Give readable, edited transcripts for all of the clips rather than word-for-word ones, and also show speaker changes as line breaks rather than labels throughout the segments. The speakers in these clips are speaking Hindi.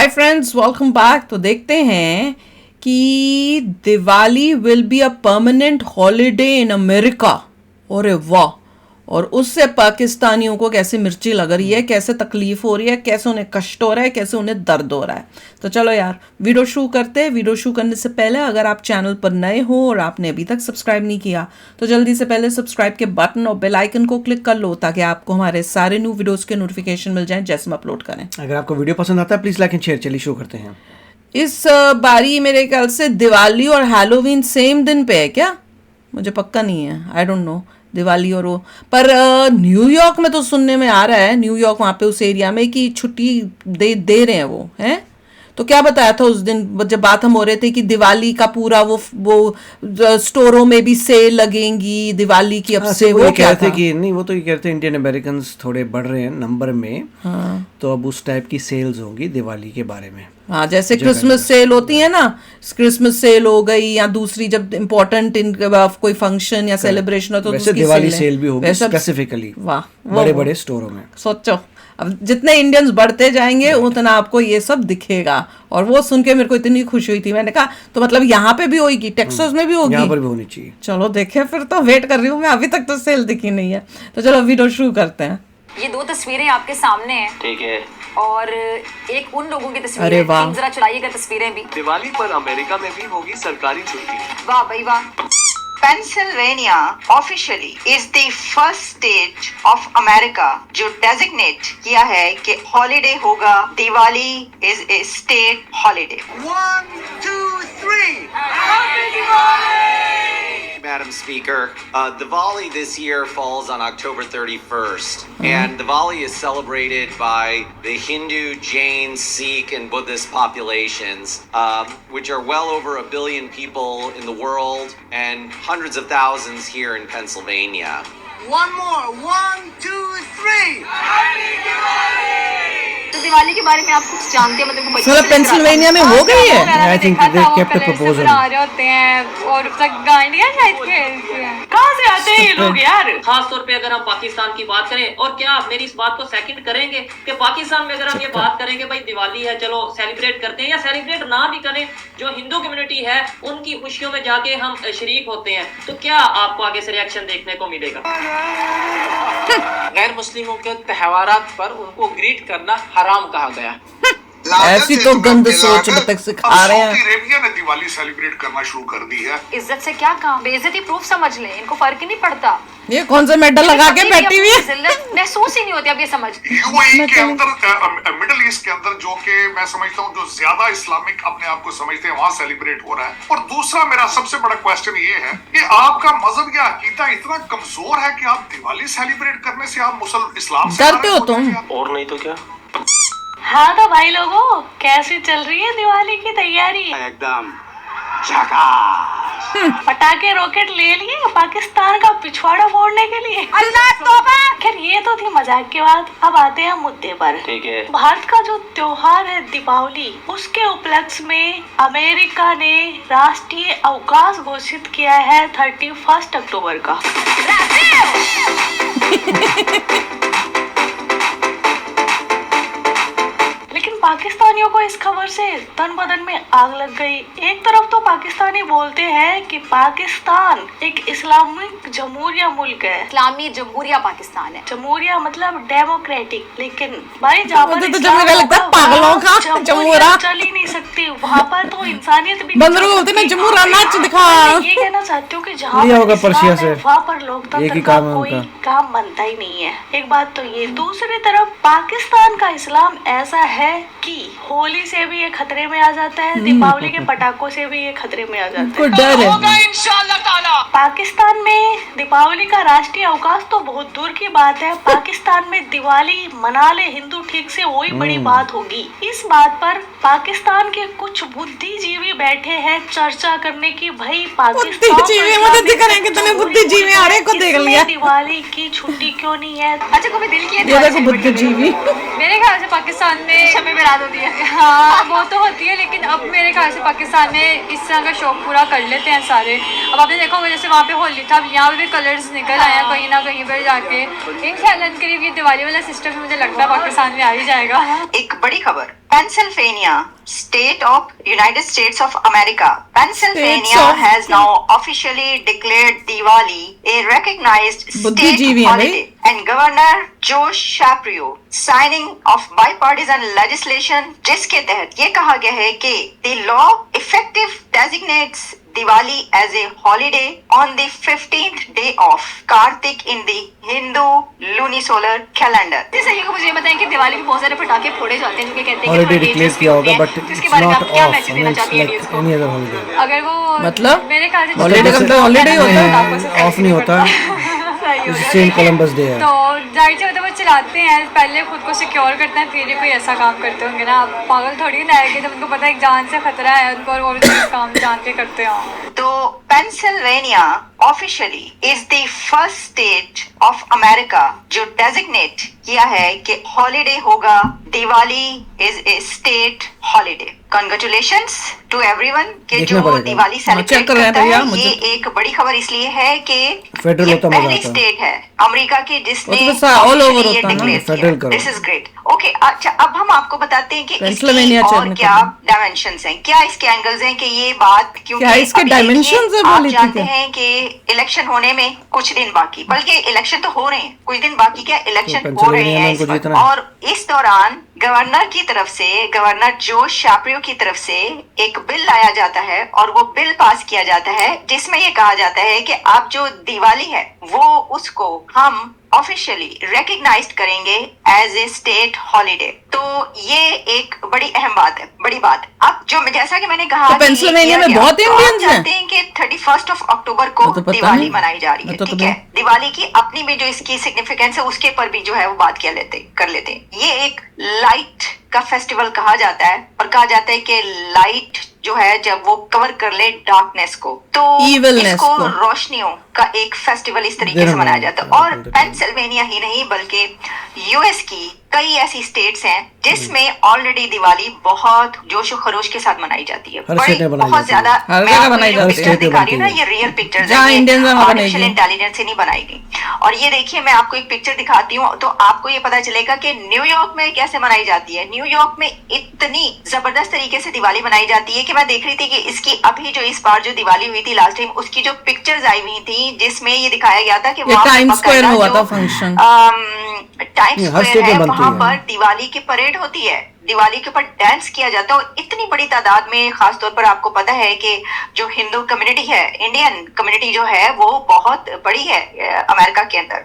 Hi friends, welcome back. तो देखते हैं कि Diwali will be a permanent holiday in America. अरे वाह! और उससे पाकिस्तानियों को कैसे मिर्ची लग रही है, कैसे तकलीफ हो रही है, कैसे उन्हें कष्ट हो रहा है, कैसे उन्हें दर्द हो रहा है। तो चलो यार वीडियो शुरू करते हैं। वीडियो शुरू करने से पहले अगर आप चैनल पर नए हो और आपने अभी तक सब्सक्राइब नहीं किया तो जल्दी से पहले सब्सक्राइब के बटन और बेल आइकन को क्लिक कर लो ताकि आपको हमारे सारे न्यू वीडियोस के नोटिफिकेशन मिल जाएं जैसे हम अपलोड करें।
अगर आपको वीडियो पसंद आता है प्लीज लाइक एंड शेयर। चलिए शुरू करते हैं।
इस बारी मेरे ख्याल से दिवाली और हैलोवीन सेम दिन पे है क्या? मुझे पक्का नहीं है, आई डोंट नो। दिवाली और वो पर न्यूयॉर्क में तो सुनने में आ रहा है, न्यूयॉर्क वहाँ पे उस एरिया में कि छुट्टी दे रहे हैं वो हैं। तो क्या बताया था उस दिन जब बात हम हो रहे थे कि दिवाली का पूरा वो स्टोरों में भी सेल लगेंगी दिवाली की अब से। वो क्या
कहते
था
कि नहीं, वो तो ये कहते हैं इंडियन अमेरिकन थोड़े बढ़ रहे हैं नंबर में।
हाँ।
तो अब उस टाइप की सेल्स होंगी दिवाली के बारे में।
हाँ, जैसे क्रिसमस सेल होती है ना, क्रिसमस सेल हो गई या दूसरी जब इम्पोर्टेंट कोई फंक्शन या सेलिब्रेशन हो तो
वैसे
उसकी
दिवाली सेल भी होगी
वैसे
स्पेसिफिकली
वाह
बड़े बड़े स्टोरों में।
सोचो अब जितने इंडियंस बढ़ते जाएंगे उतना आपको ये सब दिखेगा। और वो सुन के मेरे को इतनी खुशी हुई थी, मैंने कहा तो मतलब यहाँ पे भी होगी, टेक्सास में भी होगी,
यहाँ पर भी होनी चाहिए।
चलो देखे, फिर तो वेट कर रही हूँ मैं, अभी तक तो सेल दिखी नहीं है। तो चलो वीडियो शुरू करते हैं।
ये दो तस्वीरें आपके सामने हैं,
ठीक है।
और एक उन लोगों की तस्वीर
अरे
है।
वाह।
जरा चलाइएगा तस्वीरें भी।
दिवाली पर अमेरिका में भी होगी सरकारी छुट्टी।
वाह भाई वाह।
Pennsylvania officially is the first state of America जो डेजिग्नेट किया है कि हॉलिडे होगा। Diwali is a state holiday.
1, 2, 3.
Madam Speaker, Diwali this year falls on October 31st, and Diwali is celebrated by the Hindu, Jain, Sikh, and Buddhist populations, which are well over 1 billion people in the world and hundreds of thousands here in Pennsylvania.
One more. 1, 2, 3.
तो दिवाली के बारे में आप कुछ जानते हैं? मतलब
मतलब पेंसिल्वेनिया में हो गई है।
I think they kept a proposal.
आ रहे होते हैं और तक गाड़ियां शायद खेलते हैं। कहाँ से आते हैं ये लोग यार?
खास तौर पे अगर हम पाकिस्तान की बात करें, और क्या आप मेरी इस बात को सेकंड करेंगे कि पाकिस्तान में अगर हम ये बात करेंगे भाई दिवाली है चलो सेलिब्रेट करते हैं, या सेलिब्रेट ना भी करें, जो हिंदू कम्युनिटी है उनकी खुशियों में जाके हम शरीक होते हैं, तो क्या आपको आगे से रिएक्शन देखने को मिलेगा?
गैर मुस्लिमों के त्योहारात पर उनको ग्रीट करना हराम कहा गया।
ऐसी तो गंद सोच तक सिखा रहे हैं।
सऊदी अरेबिया ने दिवाली सेलिब्रेट करना शुरू कर दी है।
इज्जत से क्या काम, बेइज्जती प्रूफ समझ लें, इनको फर्क ही नहीं पड़ता।
ये कौन सा मेडल लगा के बैठी हुई है?
जिल्लत महसूस ही नहीं होती अब ये समझ।
यूएई के अंदर, मिडिल ईस्ट के अंदर, जो कि मैं समझता हूँ जो ज्यादा इस्लामिक अपने आप को समझते हैं, वहाँ सेलिब्रेट हो रहा है। और दूसरा मेरा सबसे बड़ा क्वेश्चन ये है कि आपका मजहब या अकीदा इतना कमजोर है कि आप दिवाली सेलिब्रेट करने से आप इस्लाम से
डरते हो तुम?
और नहीं तो क्या।
हाँ तो भाई लोगों, कैसी चल रही है दिवाली की तैयारी?
एकदम झकास।
पटाखे रॉकेट ले लिए पाकिस्तान का पिछवाड़ा फोड़ने के लिए?
अल्लाह तौबा।
खैर ये तो थी मजाक की बात, अब आते हैं मुद्दे पर।
ठीक है।
भारत का जो त्योहार है दीपावली, उसके उपलक्ष्य में अमेरिका ने राष्ट्रीय अवकाश घोषित किया है 31 अक्टूबर का। पाकिस्तानियों को इस खबर से तन बदन में आग लग गई। एक तरफ तो पाकिस्तानी बोलते हैं कि पाकिस्तान एक इस्लामिक जमहूरिया मुल्क है।
इस्लामी जमहूरिया पाकिस्तान है।
जमहूरिया मतलब डेमोक्रेटिक, लेकिन भाई जहाँ पर
पागलों का जमहूरा
चल ही नहीं सकती, वहाँ पर तो इंसानियत भी
बंदरों बोलते ना जमहूरा नाच दिखा।
ये कहना चाहती हूँ कि जहाँ वहाँ पर लोकतंत्र का कोई काम बनता ही नहीं है। एक बात तो ये, दूसरी तरफ पाकिस्तान का इस्लाम ऐसा है कि होली से भी ये खतरे में आ जाता है, दीपावली के पटाखों से भी ये खतरे में आ जाता है।
डर है।
इंशाअल्लाह ताला।
पाकिस्तान में दीपावली का राष्ट्रीय अवकाश तो बहुत दूर की बात है, पाकिस्तान में दिवाली मना ले हिंदू ठीक से वही बड़ी बात होगी। इस बात पर पाकिस्तान के कुछ बुद्धिजीवी बैठे हैं चर्चा करने की, भाई पाकिस्तान दिवाली की छुट्टी क्यों नहीं है?
अच्छा कभी दिल किया
बुद्धिजीवी?
मेरे ख्याल से पाकिस्तान में शब बरात होती है। हाँ वो तो होती है, लेकिन अब मेरे ख्याल से पाकिस्तान में इस तरह का शौक पूरा कर लेते हैं सारे। अब आपने देखा होगा जैसे वहाँ पे होली था, यहाँ पे भी कलर्स निकल आए हैं कहीं ना कहीं पर जाके। इंशाल्लाह करीब ये दिवाली वाला सिस्टम मुझे लगता है पाकिस्तान में आ ही जाएगा।
एक बड़ी खबर Pennsylvania, state of United States of America. Pennsylvania
of-
has now officially declared Diwali a recognized state
बुद्धिजीवी हैं भाई।
holiday. And Governor Josh Shapiro signing of bipartisan legislation जिसके तहत ये कहा गया है कि the law effective designates Diwali as a holiday on the 15th day of Kartik in the Hindu lunisolar calendar.
जैसे ये मुझे बताएं कि दिवाली में बहुत सारे पटाखे फोड़े जाते हैं जो कि कहते हैं
हॉलीडे
कि
डिक्लेयर किया होगा बट
तो इसके
इट्स
बारे में
नॉट
आप क्या
ऑफ,
मैसेज देना
इट्स
चाहती है
लाइक
न्यूज़ को?
Any other holiday.
अगर वो
मतलब
मेरे ख्याल से
हॉलीडे का मतलब हॉलीडे ही होता है।
ऑफ नहीं होता,
सही हो गया।
सेंट कोलंबस डे है।
तो जाहिर सी मतलब वो चलाते हैं पहले खुद को सिक्योर करते हैं फिर ये कोई ऐसा काम करते होंगे ना। पागल थोड़ी ना है कि जब उनको पता है एक जान से खतरा है उनको और वो भी इस काम जान के करते हो।
तो Pennsylvania officially is the first state of America जो डेजिग्नेट किया है कि हॉलीडे होगा, Diwali is a state holiday. Congratulations to everyone के
देखना
जो
पड़ेगा।
दिवाली सेलिब्रेट
चेक कर रहे हैं
करता
भैया,
है।
मुझे-
ये एक बड़ी खबर इसलिए है कि
फेडरल
ये
होता मजा
पहली
आता।
स्टेट है अमेरिका की जिसने
वो तो बस all over
officially ये
होता है ना।
declare
फेडरल
किया।
करो।
This is great. Okay, अच्छा अब हम आपको बताते हैं कि इसकी
पेंसिल्वेनिया
और
चलने
क्या
का।
डायमेंशंस हैं, क्या इसके एंगल्स हैं कि ये बात क्योंकि
क्या इसके
अभी देखिए,
dimensions हैं
आप
बोली थी
जानते
क्या?
हैं कि इलेक्शन होने में कुछ दिन बाकी, बल्कि इलेक्शन तो हो रहे हैं, कुछ दिन बाकी क्या इलेक्शन
तो
हो रहे
पेंसिल्वेनिया
हैं
में
इस
उनको
वक्त।
जीतना है।
और इस दौरान गवर्नर की तरफ से, गवर्नर जोश शाप्रियो की तरफ से एक बिल लाया जाता है और वो बिल पास किया जाता है जिसमें ये कहा जाता है कि आप जो दिवाली है वो उसको हम ऑफिशियली रिकग्नाइज्ड करेंगे एज ए स्टेट हॉलीडे। तो ये एक बड़ी अहम बात है, बड़ी बात। अब जो जैसा कि मैंने कहा
तो
कि ये
पेंसिल्वेनिया
किया
में
गया,
बहुत
तो आप
इंडियंस हैं।
जानते हैं कि 31 अक्टूबर को
वो तो पता
दिवाली
नहीं।
मनाई जा रही है,
वो तो
ठीक
पता
है। दिवाली की अपनी भी जो इसकी सिग्निफिकेंस है उसके पर भी जो है वो बात कर लेते हैं। ये एक लाइट का फेस्टिवल कहा जाता है और कहा जाता है कि लाइट जो है जब वो कवर कर ले डार्कनेस को तो
Evilness
इसको
को।
रोशनियों का एक फेस्टिवल इस तरीके से
Then
मनाया जाता है। और
then-
पेंसिल्वेनिया ही नहीं बल्कि यूएस की कई ऐसी स्टेट्स हैं जिसमें ऑलरेडी दिवाली बहुत जोशो खरोश के साथ मनाई जाती है।
हर
बड़ी
state में बनाई
बहुत
जाती है।
ज्यादा
हर
मैं
जगह
आपको
बनाई
ये जो
जाती है।
picture
State में
दिखा रही हूँ ना,
बनती
ये रियल पिक्चर्स
जहाँ Indians हैं, वहाँ बनाई
आर्टिफिशियल
गई।
इंटेलिजेंस से नहीं बनाई गई। और ये देखिए मैं आपको एक पिक्चर दिखाती हूँ तो आपको ये पता चलेगा कि न्यूयॉर्क में कैसे मनाई जाती है। न्यूयॉर्क में इतनी जबरदस्त तरीके से दिवाली मनाई जाती है कि मैं देख रही थी कि इसकी अभी जो इस बार जो दिवाली हुई थी लास्ट टाइम उसकी जो पिक्चर्स आई हुई थी जिसमें ये दिखाया गया था कि
ये
वहाँ पे
टाइम स्क्वायर में
बकायदा
हुआ था
जो,
फंक्शन।
टाइम
ये हर
स्क्वायर
state में
है
बनती
वहाँ
है।
पर दिवाली की परेड होती है, दिवाली के ऊपर डांस किया जाता है और इतनी बड़ी तादाद में। खास तौर पर आपको पता है कि जो हिंदू कम्युनिटी है, इंडियन कम्युनिटी जो है वो बहुत बड़ी है अमेरिका के अंदर।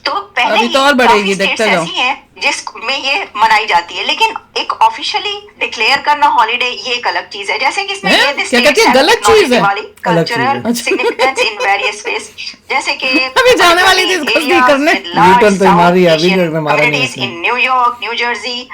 तो पहले
अभी
ही
तो और बढ़ेगी,
काफी
देखते
states
जाओ।
ऐसी हैं जिसमें ये मनाई जाती है, लेकिन एक ऑफिशियली डिक्लेयर करना हॉलीडे ये एक अलग चीज है। जैसे कि इसमें
हैं?
ये
क्या कहती है? गलत चीज है?
अलग चीज
कल्चरल
है।
सिग्निफिकेंस इन वेरियस वेज, जैसे कि
अभी जाने वाली थी इसको भी करने।
न्यूटन तो हमारी अभी तक में मारा नहीं इसने।
इन न्यूयॉर्क, न्यू जर्सी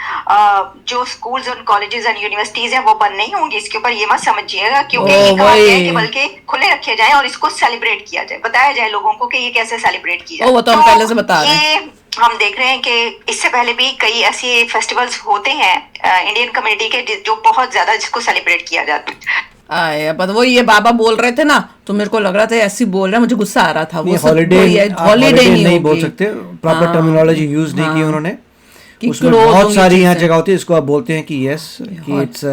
जो स्कूल्स और कॉलेजेस एंड यूनिवर्सिटीज हैं वो बंद नहीं होंगी। इसके ऊपर ये मत समझिएगा क्योंकि ये कहा गया है कि बल्कि खुले रखे जाएं और इसको सेलिब्रेट किया जाए, बताया जाए लोगों को कि ये कैसे सेलिब्रेट किया जाए।
वो तो हम पहले से बता रहे हैं।
ये हम देख रहे हैं कि इससे पहले भी कई ऐसे फेस्टिवल्स होते हैं इंडियन कम्युनिटी के जो बहुत ज्यादा जिसको सेलिब्रेट किया जाता है।
आया पर वो ये बाबा बोल रहे थे ना तो मेरे को लग रहा था ऐसी बोल रहे हैं, मुझे गुस्सा आ रहा था। वो
हॉलीडे
हॉलीडे
नहीं बोल
होगी।
सकते, प्रॉपर टर्मिनोलॉजी यूज नहीं की उन्होंने।
कि
उसमें
close
बहुत
होंगी
सारी यहाँ
चीजें।
जगह होती है इसको आप बोलते हैं कि यस कि इट्स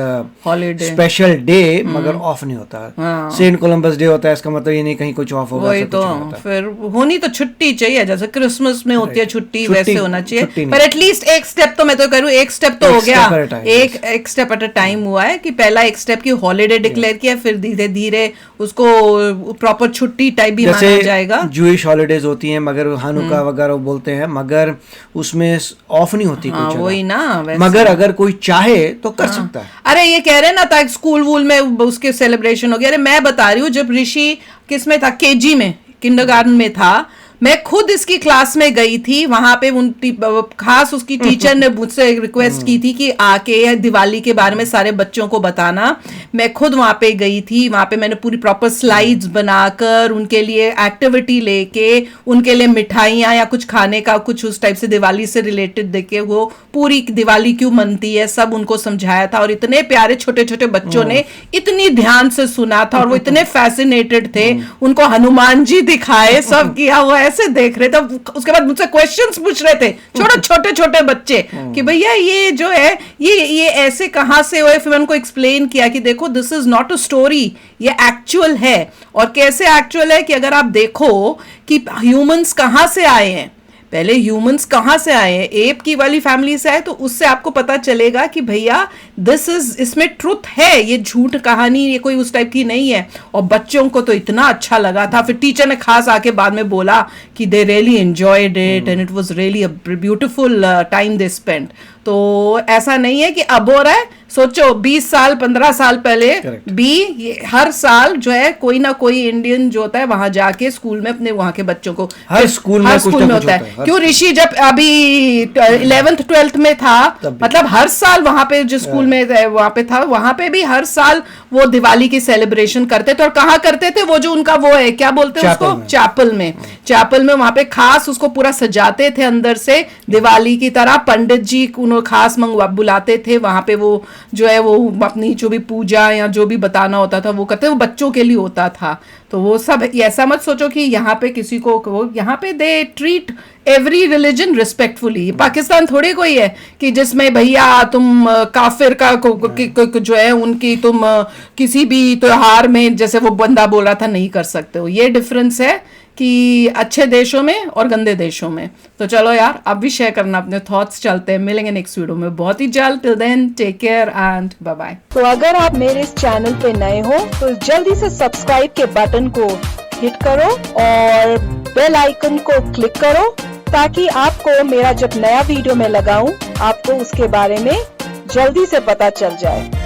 हॉलीडे।
स्पेशल डे मगर ऑफ नहीं होता। सेंट कोलंबस डे होता है, इसका मतलब ये नहीं कहीं कुछ ऑफ होगा।
वही
सब
तो
कुछ होता है।
फिर होनी तो छुट्टी चाहिए, जैसे क्रिसमस में होती है छुट्टी वैसे होना
छुट्टी
चाहिए।
नहीं।
पर एटलीस्ट एक स्टेप तो मैं तो करूँ, एक स्टेप तो
एक
हो गया।
step at a time,
एक स्टेप एट अ टाइम हुआ है कि पहला एक स्टेप की हॉलीडे डिक्लेयर किया, फिर धीरे धीरे उसको प्रॉपर छुट्टी टाइप भी माना जाएगा।
जैसे जूइश हॉलीडेज होती हैं मगर हानुका वगैरह वो बोलते हैं मगर उसमें ऑफ नहीं होती कोई जगह।
वही ना वैसे।
मगर अगर कोई चाहे तो कर सकता है।
अरे ये कह रहे ना था स्कूल वूल में उसके सेलिब्रेशन हो गया। अरे मैं बता रही हूँ जब ऋषि किसमें था, केजी में, किंडरगार्टन में था, मैं खुद इसकी क्लास में गई थी। वहां पे खास उसकी टीचर ने मुझसे रिक्वेस्ट की थी कि आके दिवाली के बारे में सारे बच्चों को बताना। मैं खुद वहां पे गई थी, वहां पे मैंने पूरी प्रॉपर स्लाइड्स बनाकर उनके लिए एक्टिविटी लेके उनके लिए मिठाइयाँ या कुछ खाने का कुछ उस टाइप से दिवाली से रिलेटेड देके वो पूरी दिवाली क्यों मनती है सब उनको समझाया था। और इतने प्यारे छोटे छोटे बच्चों ने इतनी ध्यान से सुना था और वो इतने फैसिनेटेड थे। उनको हनुमान जी दिखाए, सब किया हुआ है ऐसे देख रहे थे, उसके बाद मुझसे क्वेश्चंस पूछ रहे थे, छोटे छोटे बच्चे, कि भैया ये जो है ये ऐसे कहाँ से हुए। फिर मैंने उनको एक्सप्लेन किया कि देखो this is not a story, ये एक्चुअल है। और कैसे एक्चुअल है कि अगर आप देखो कि ह्यूमंस कहाँ से आए हैं, पहले ह्यूमंस कहाँ से आए हैं, एप की वाली फैमिली से आए, तो उससे आपको पता चलेगा कि भैया इसमें ट्रुथ है, ये झूठ कहानी ये कोई उस टाइप की नहीं है। और बच्चों को तो इतना अच्छा लगा था। फिर टीचर ने खास आके बाद में बोला कि they really enjoyed it and it was really a beautiful time they spend. तो ऐसा नहीं है कि अब हो रहा है, सोचो 20 साल 15 साल पहले ये हर साल जो है कोई ना कोई इंडियन जो होता है वहां जाके स्कूल में अपने वहां के बच्चों को
हर स्कूल में
होता है। क्यों ऋषि जब अभी 11th 12th में था, मतलब हर साल वहां पे जो स्कूल में वहां पे था, वहां पे भी हर साल वो दिवाली की सेलिब्रेशन करते थे। और कहाँ करते थे, वो जो उनका वो है क्या बोलते हैं उसको, चैपल में वहां पे खास उसको पूरा सजाते थे अंदर से दिवाली की तरह। पंडित जी उन्होंने खास बुलाते थे वहां पे, वो जो है वो अपनी जो भी पूजा या जो भी बताना होता था वो करते, वो बच्चों के लिए होता था। तो वो सब ऐसा मत सोचो कि यहाँ पे किसी को यहाँ पे they treat every religion respectfully. Pakistan थोड़ी कोई है कि जिसमें भैया तुम काफिर का जो है उनकी तुम किसी भी त्योहार में जैसे वो बंदा बोल रहा था नहीं कर सकते हो। ये डिफरेंस है कि अच्छे देशों में और गंदे देशों में। तो चलो यार, अब भी शेयर करना अपने थॉट्स। चलते हैं, मिलेंगे नेक्स्ट वीडियो में बहुत ही जल्द। Till then take care and bye bye.
तो अगर आप मेरे इस चैनल पे नए हो तो जल्दी से सब्सक्राइब के बटन को हिट करो और बेल आइकन को क्लिक करो, ताकि आपको मेरा जब नया वीडियो मैं लगाऊं आपको उसके बारे में जल्दी से पता चल जाए।